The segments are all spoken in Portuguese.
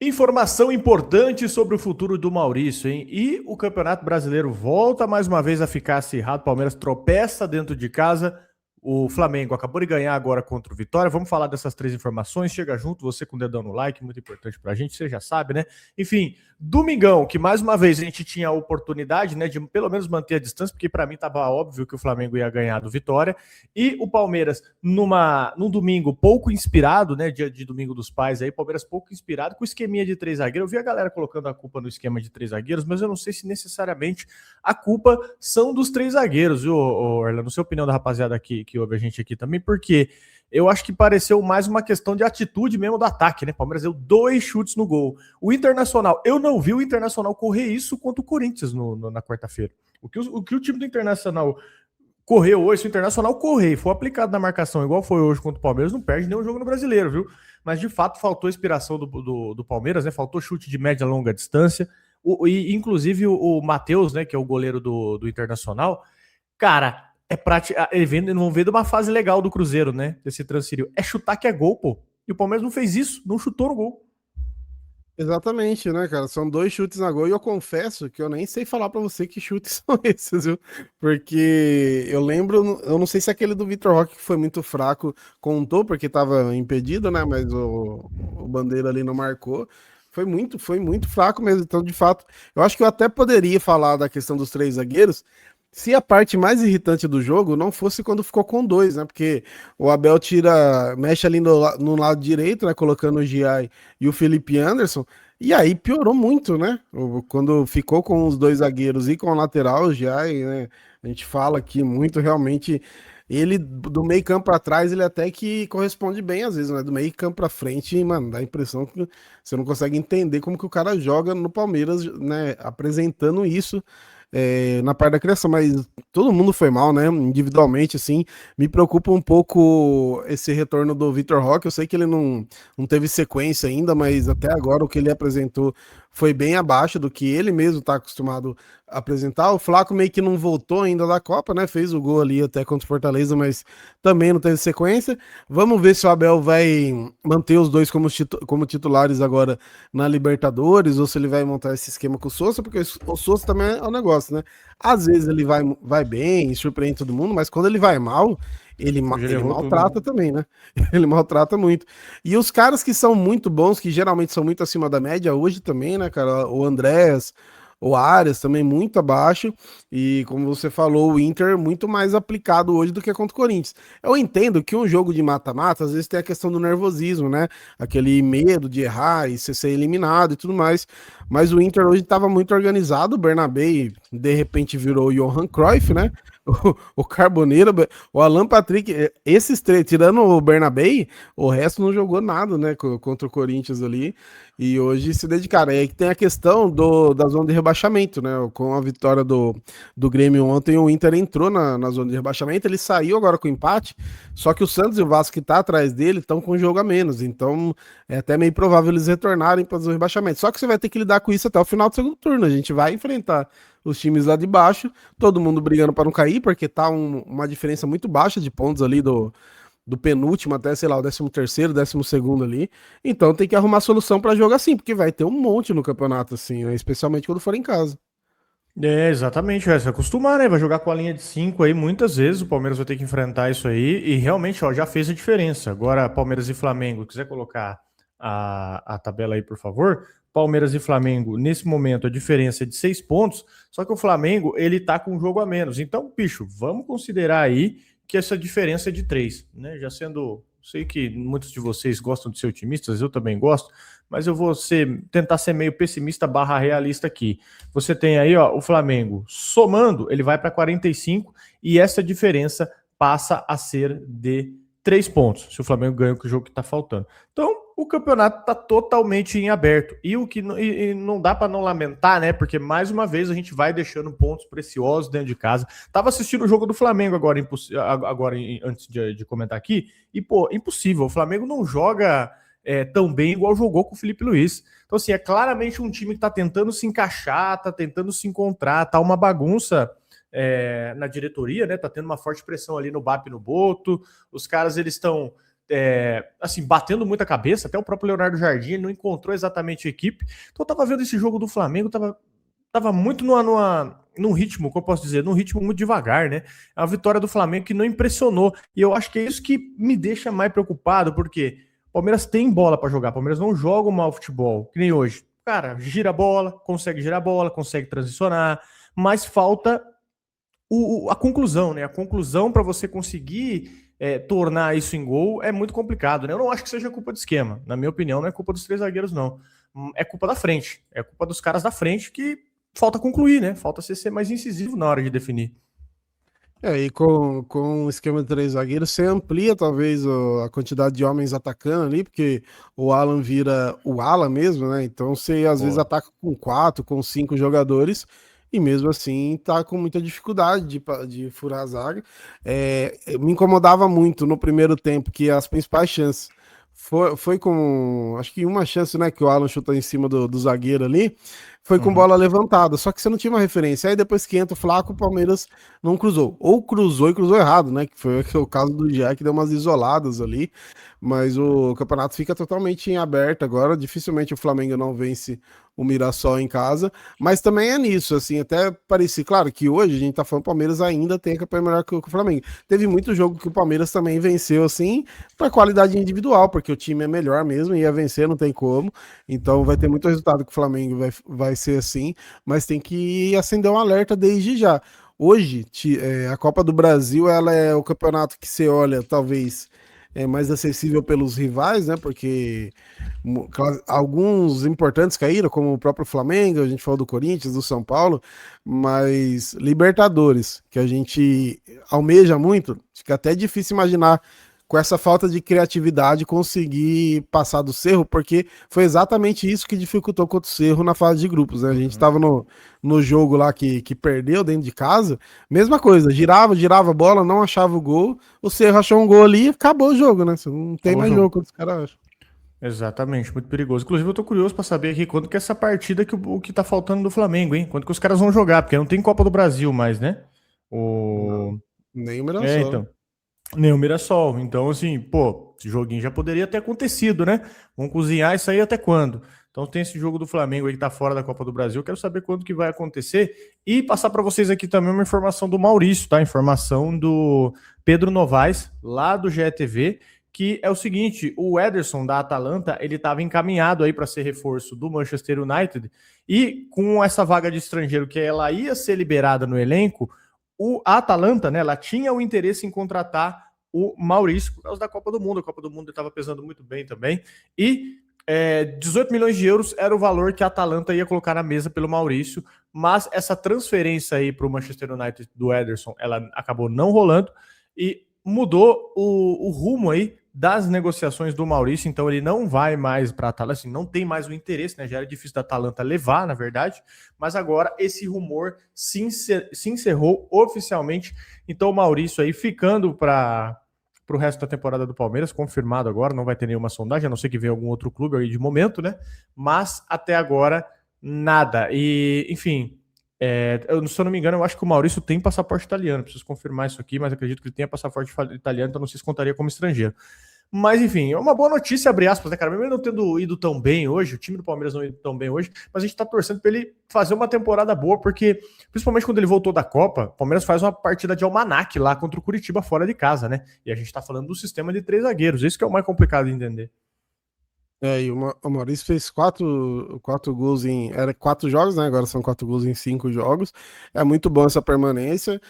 Informação importante sobre o futuro do Maurício, hein? E o Campeonato Brasileiro volta mais uma vez a ficar acirrado. Palmeiras tropeça dentro de casa. O Flamengo acabou de ganhar agora contra o Vitória. Vamos falar dessas três informações. Chega junto, você com o dedão no like, muito importante pra gente, você já sabe, né? Enfim, domingão, que mais uma vez a gente tinha a oportunidade, né, de pelo menos manter a distância, porque para mim tava óbvio que o Flamengo ia ganhar do Vitória. E o Palmeiras, num domingo pouco inspirado, né? Dia de domingo dos pais aí, Palmeiras pouco inspirado, com o esqueminha de três zagueiros. Eu vi a galera colocando a culpa no esquema de três zagueiros, mas eu não sei se necessariamente a culpa são dos três zagueiros, viu, Orlando? Não sei a opinião da rapaziada que ouve a gente aqui também, porque eu acho que pareceu mais uma questão de atitude mesmo do ataque, né? Palmeiras deu 2 chutes no gol. O Internacional, eu não vi o Internacional correr isso contra o Corinthians na quarta-feira. O que o time do Internacional correu hoje, se o Internacional correr e for aplicado na marcação igual foi hoje contra o Palmeiras, não perde nenhum jogo no Brasileiro, viu? Mas de fato faltou inspiração do Palmeiras, né? Faltou chute de média e longa distância. Inclusive o Matheus, né, que é o goleiro do Internacional, cara, ele não veio de uma fase legal do Cruzeiro, né? Desse transferiu. É chutar que é gol, pô. E o Palmeiras não fez isso, não chutou no gol. Exatamente, né, cara? São 2 chutes na gol e eu confesso que eu nem sei falar pra você que chutes são esses, viu? Porque eu lembro, eu não sei se aquele do Vitor Roque que foi muito fraco contou porque tava impedido, né? Mas o Bandeira ali não marcou. Foi muito fraco mesmo. Então, de fato, eu acho que eu até poderia falar da questão dos três zagueiros se a parte mais irritante do jogo não fosse quando ficou com dois, né? Porque o Abel mexe ali no lado direito, né? Colocando o Giai e o Felipe Anderson. E aí piorou muito, né? Quando ficou com os dois zagueiros e com o lateral, o Giai, né? A gente fala aqui muito, realmente. Ele, do meio campo pra trás, ele até que corresponde bem às vezes, né? Do meio campo pra frente, mano, dá a impressão que você não consegue entender como que o cara joga no Palmeiras, né? Apresentando isso na parte da criação, mas todo mundo foi mal, né? Individualmente, assim, me preocupa um pouco esse retorno do Vitor Roque. Eu sei que ele não teve sequência ainda, mas até agora o que ele apresentou foi bem abaixo do que ele mesmo está acostumado a apresentar. O Flaco meio que não voltou ainda da Copa, né? Fez o gol ali até contra o Fortaleza, mas também não teve sequência. Vamos ver se o Abel vai manter os dois como titulares agora na Libertadores, ou se ele vai montar esse esquema com o Sousa, porque o Sousa também é um negócio, né? Às vezes ele vai bem, surpreende todo mundo, mas quando ele vai mal, Hoje ele ele errou tudo, né? maltrata também, né? Ele maltrata muito. E os caras que são muito bons, que geralmente são muito acima da média, hoje também, né, cara? O Andrés, o Arias também muito abaixo. E como você falou, o Inter muito mais aplicado hoje do que contra o Corinthians. Eu entendo que um jogo de mata-mata, às vezes tem a questão do nervosismo, né? Aquele medo de errar e ser eliminado e tudo mais. Mas o Inter hoje estava muito organizado. O Bernabé de repente virou o Johan Cruyff, né? O Carboneiro, o Alan Patrick, esses três, tirando o Bernabé, o resto não jogou nada, né, contra o Corinthians ali, e hoje se dedicaram. E aí que tem a questão da zona de rebaixamento, né, com a vitória do Grêmio ontem, o Inter entrou na zona de rebaixamento, ele saiu agora com empate, só que o Santos e o Vasco que tá atrás dele estão com um jogo a menos, então é até meio provável eles retornarem para o rebaixamento. Só que você vai ter que lidar com isso até o final do segundo turno, a gente vai enfrentar os times lá de baixo, todo mundo brigando para não cair, porque tá uma diferença muito baixa de pontos ali do penúltimo até, sei lá, o 13º, 12º ali. Então tem que arrumar solução para jogo assim, porque vai ter um monte no campeonato, assim, né? Especialmente quando for em casa. É, exatamente, vai se acostumar, né? Vai jogar com a linha de 5 aí muitas vezes. O Palmeiras vai ter que enfrentar isso aí. E realmente, ó, já fez a diferença. Agora, Palmeiras e Flamengo, quiser colocar a tabela aí, por favor. Palmeiras e Flamengo, nesse momento, a diferença é de 6 pontos. Só que o Flamengo, ele tá com um jogo a menos. Então, bicho, vamos considerar aí que essa diferença é de 3, né? Já sendo. Sei que muitos de vocês gostam de ser otimistas, eu também gosto, mas eu vou tentar ser meio pessimista barra realista aqui. Você tem aí, ó, o Flamengo somando, ele vai para 45 e essa diferença passa a ser de 3 pontos, se o Flamengo ganha o jogo que está faltando. Então, o campeonato está totalmente em aberto. E não dá para não lamentar, né? Porque mais uma vez a gente vai deixando pontos preciosos dentro de casa. Tava assistindo o jogo do Flamengo agora antes de comentar aqui, e, pô, impossível. O Flamengo não joga tão bem igual jogou com o Felipe Luiz. Então, assim, é claramente um time que está tentando se encaixar, está tentando se encontrar, tá uma bagunça na diretoria, né? Tá tendo uma forte pressão ali no BAP e no Boto. Os caras, eles estão assim, batendo muita cabeça, até o próprio Leonardo Jardim ele não encontrou exatamente a equipe. Então eu tava vendo esse jogo do Flamengo, tava muito num ritmo, como eu posso dizer, num ritmo muito devagar, né? É uma vitória do Flamengo que não impressionou. E eu acho que é isso que me deixa mais preocupado, porque o Palmeiras tem bola para jogar, o Palmeiras não joga um mau futebol, que nem hoje. Cara, gira a bola, consegue girar a bola, consegue transicionar, mas falta a conclusão, né? A conclusão para você conseguir tornar isso em gol é muito complicado, né? Eu não acho que seja culpa do esquema. Na minha opinião, não é culpa dos 3 zagueiros, não. É culpa da frente. É culpa dos caras da frente que falta concluir, né? Falta ser mais incisivo na hora de definir. E com o esquema de 3 zagueiros, você amplia talvez a quantidade de homens atacando ali, porque o Alan vira o ala mesmo, né? Então você às vezes Boa. ataca com 4, com 5 jogadores, e mesmo assim tá com muita dificuldade de furar a zaga. Me incomodava muito no primeiro tempo que as principais chances foi com, acho que uma chance, né, que o Alan chuta em cima do zagueiro ali, foi com Uhum. bola levantada, só que você não tinha uma referência. Aí depois que entra o Flaco, o Palmeiras não cruzou. Ou cruzou e cruzou errado, né? Que foi o caso do Jack, que deu umas isoladas ali. Mas o campeonato fica totalmente em aberto agora. Dificilmente o Flamengo não vence o Mirassol em casa. Mas também é nisso, assim, até parecia. Claro que hoje a gente tá falando que o Palmeiras ainda tem a campanha melhor que o Flamengo. Teve muito jogo que o Palmeiras também venceu, assim, para qualidade individual, porque o time é melhor mesmo, ia vencer, não tem como. Então vai ter muito resultado que o Flamengo vai ser assim, mas tem que acender um alerta desde já. Hoje, a Copa do Brasil, ela é o campeonato que você olha, talvez, é mais acessível pelos rivais, né? Porque alguns importantes caíram, como o próprio Flamengo, a gente falou do Corinthians, do São Paulo, mas Libertadores, que a gente almeja muito, fica até difícil imaginar com essa falta de criatividade conseguir passar do Cerro, porque foi exatamente isso que dificultou contra o Cerro na fase de grupos, né? A gente Uhum. estava no jogo lá que perdeu dentro de casa, mesma coisa, girava a bola, não achava o gol, o Cerro achou um gol ali e acabou o jogo, né? Você não tem Acabou o mais jogo. jogo quando os caras acham. Exatamente, muito perigoso. Inclusive, eu tô curioso pra saber aqui quando que é essa partida o que tá faltando do Flamengo, hein? Quando que os caras vão jogar, porque não tem Copa do Brasil mais, né? Não, O... nem o É, Mirassol. então. Nem o Mirassol. Então, assim, pô, esse joguinho já poderia ter acontecido, né? Vão cozinhar isso aí até quando? Então tem esse jogo do Flamengo aí que tá fora da Copa do Brasil. Quero saber quando que vai acontecer e passar para vocês aqui também uma informação do Maurício, tá? Informação do Pedro Novaes, lá do GETV, que é o seguinte, o Ederson da Atalanta, ele estava encaminhado aí para ser reforço do Manchester United e com essa vaga de estrangeiro que ela ia ser liberada no elenco, a Atalanta, né, ela tinha o interesse em contratar o Maurício por causa da Copa do Mundo. A Copa do Mundo estava pesando muito bem também. E 18 milhões de euros era o valor que a Atalanta ia colocar na mesa pelo Maurício, mas essa transferência aí para o Manchester United do Ederson, ela acabou não rolando e mudou o rumo aí das negociações do Maurício, então ele não vai mais para a Atalanta, assim, não tem mais o interesse, né? Já era difícil da Atalanta levar, na verdade, mas agora esse rumor se encerrou oficialmente. Então o Maurício aí ficando para o resto da temporada do Palmeiras, confirmado agora, não vai ter nenhuma sondagem, a não ser que venha algum outro clube aí de momento, né? Mas até agora nada. E, enfim, se eu não me engano, eu acho que o Maurício tem passaporte italiano. Preciso confirmar isso aqui, mas acredito que ele tenha passaporte italiano, então não se contaria como estrangeiro. Mas, enfim, é uma boa notícia, abre aspas, né, cara? Mesmo ele não tendo ido tão bem hoje, o time do Palmeiras não ido tão bem hoje, mas a gente tá torcendo pra ele fazer uma temporada boa, porque, principalmente quando ele voltou da Copa, o Palmeiras faz uma partida de almanaque lá contra o Curitiba fora de casa, né? E a gente tá falando do sistema de 3 zagueiros, isso que é o mais complicado de entender. E o Maurício fez quatro gols em. Era 4 jogos, né? Agora são 4 gols em 5 jogos. É muito bom essa permanência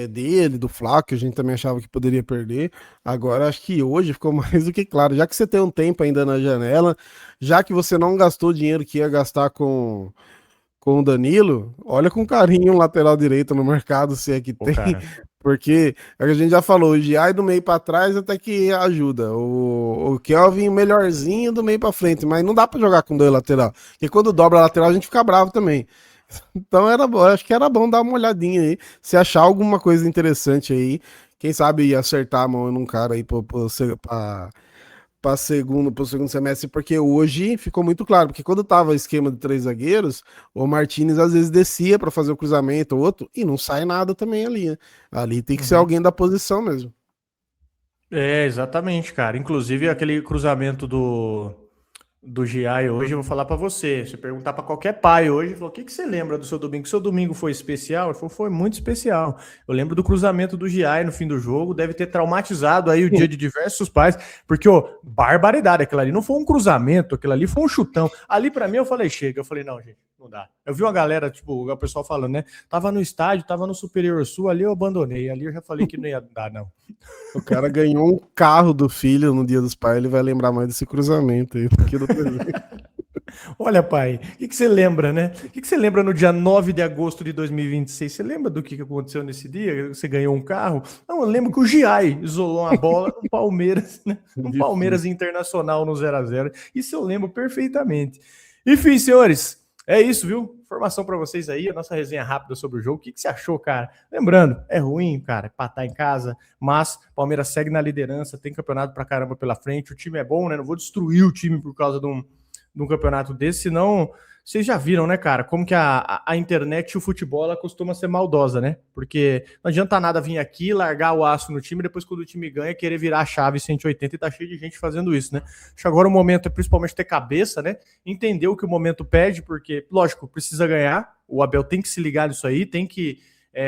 dele, do Flaco, que a gente também achava que poderia perder. Agora acho que hoje ficou mais do que claro. Já que você tem um tempo ainda na janela, já que você não gastou o dinheiro que ia gastar com o Danilo, olha com carinho o lateral direito no mercado, se é que Pô, tem, cara. porque é o que a gente já falou, o Giai do meio para trás até que ajuda, o Kelvin melhorzinho do meio para frente, mas não dá para jogar com 2 lateral, porque quando dobra a lateral a gente fica bravo também. Então era bom, acho que era bom dar uma olhadinha aí, se achar alguma coisa interessante aí, quem sabe acertar a mão num cara aí para o segundo semestre, porque hoje ficou muito claro, porque quando tava esquema de 3 zagueiros, o Martinez às vezes descia para fazer o cruzamento, ou outro, e não sai nada também ali, né? Ali tem que ser Uhum. alguém da posição mesmo. É, exatamente, cara. Inclusive aquele cruzamento do Giai hoje, eu vou falar pra você. Se perguntar pra qualquer pai hoje, falou: o que que você lembra do seu domingo? Seu domingo foi especial? Ele falou: foi muito especial. Eu lembro do cruzamento do Giai no fim do jogo, deve ter traumatizado aí o dia de diversos pais, porque, ó, barbaridade, aquilo ali não foi um cruzamento, aquilo ali foi um chutão. Ali pra mim eu falei: chega. Eu falei: não, gente, não dá. Eu vi uma galera, tipo, o pessoal falando, né? Tava no estádio, tava no Superior Sul, ali eu abandonei. Ali eu já falei que não ia dar, não. O cara ganhou um carro do filho no Dia dos Pais, ele vai lembrar mais desse cruzamento aí do que do presente. Olha, pai, o que que você lembra, né? O que que você lembra no dia 9 de agosto de 2026? Você lembra do que aconteceu nesse dia? Você ganhou um carro? Não, eu lembro que o Giai isolou uma bola no Palmeiras, né? Um Palmeiras Difícil. Internacional no 0-0. Isso eu lembro perfeitamente. Enfim, senhores, é isso, viu? Informação para vocês aí, a nossa resenha rápida sobre o jogo. O que que você achou, cara? Lembrando, é ruim, cara, empatar em casa, mas Palmeiras segue na liderança, tem campeonato pra caramba pela frente, o time é bom, né? Não vou destruir o time por causa de um campeonato desse, senão vocês já viram, né, cara, como que a internet e o futebol ela costuma ser maldosa, né? Porque não adianta nada vir aqui, largar o aço no time, depois quando o time ganha, querer virar a chave 180 e tá cheio de gente fazendo isso, né? Acho que agora o momento é principalmente ter cabeça, né? Entender o que o momento pede, porque, lógico, precisa ganhar, o Abel tem que se ligar nisso aí, tem que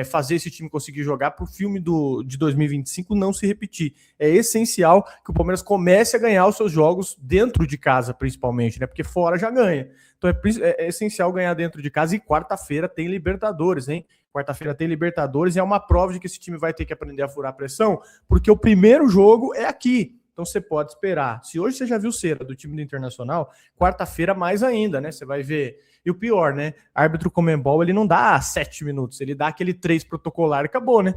fazer esse time conseguir jogar para o filme de 2025 não se repetir. É essencial que o Palmeiras comece a ganhar os seus jogos dentro de casa, principalmente, né? Porque fora já ganha. Então é essencial ganhar dentro de casa e quarta-feira tem Libertadores, hein? Quarta-feira tem Libertadores e é uma prova de que esse time vai ter que aprender a furar a pressão, porque o primeiro jogo é aqui. Então você pode esperar. Se hoje você já viu cera do time do Internacional, quarta-feira mais ainda, né? Você vai ver. E o pior, né? Árbitro Comembol, ele não dá 7 minutos, ele dá aquele 3 protocolar e acabou, né?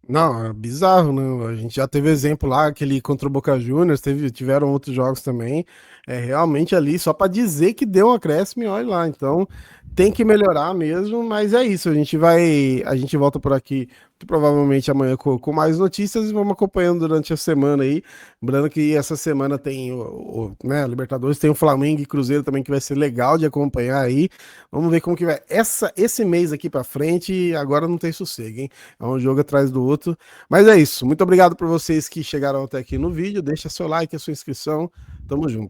Não, é bizarro, né? A gente já teve exemplo lá, aquele contra o Boca Juniors, tiveram outros jogos também. É realmente ali só para dizer que deu um acréscimo e olha lá. Então tem que melhorar mesmo, mas é isso. A gente volta por aqui provavelmente amanhã com mais notícias e vamos acompanhando durante a semana aí. Lembrando que essa semana tem né, Libertadores, tem o Flamengo e Cruzeiro também que vai ser legal de acompanhar aí. Vamos ver como que vai esse mês aqui para frente. Agora não tem sossego, hein? É um jogo atrás do outro. Mas é isso. Muito obrigado por vocês que chegaram até aqui no vídeo. Deixa seu like, a sua inscrição. Tamo junto.